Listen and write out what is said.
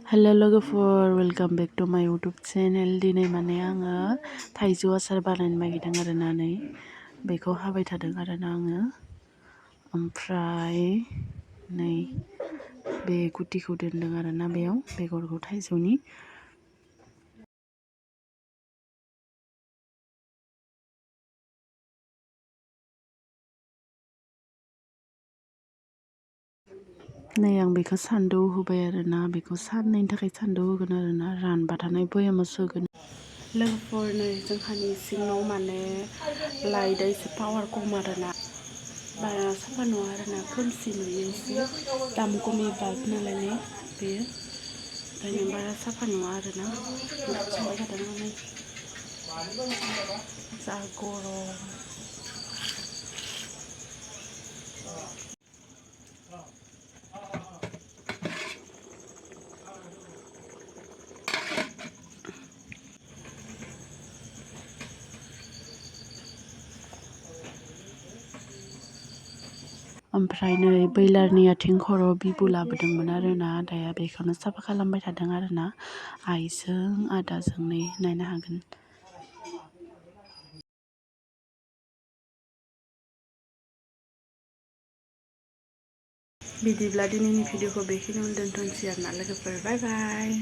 Hello लोगोफोर welcome back to माय YouTube channel दिनै माने आङो थाइजौ आसार बानायनो नागिरदों आरोना नै बेखौ हाबाय थादों आरोना आङो ओमफ्राय नै बे गुटिखौ दोनदों आरोना बेयाव बेगरखौ थाइजौनि नै आं बेखौ सान्दुं होबाय आरोना बेखौ साननैनि थाखाय सान्दुं होगोन आरोना रानबाथाय भयामाव सोगोन लोगोफोर नै जोंहानि सिङाव माने लाइटआ एसे पावार खम आरोना बारा साफा नङा आरोना खोमसि नुयो एसे दाम खमि बाल्ब नालाय नै बेयो ओंखायनो बारा साफा नङा आरोना ओंखाम संबाय थादों आं नै जा गरम ओमफ्राय नै बैलारनि आथिं खर' बिबु लाबोदोंमोन आरोना आदाया बेखौनो साफा खालामबाय थादों आरोना आइजों आदाजों नै नायनो हागोन बिदिब्ला दिनैनि भिडिअखौ बेखिनियावनो दोनथ'नोसै आरोना लोगोफोर बाय बाय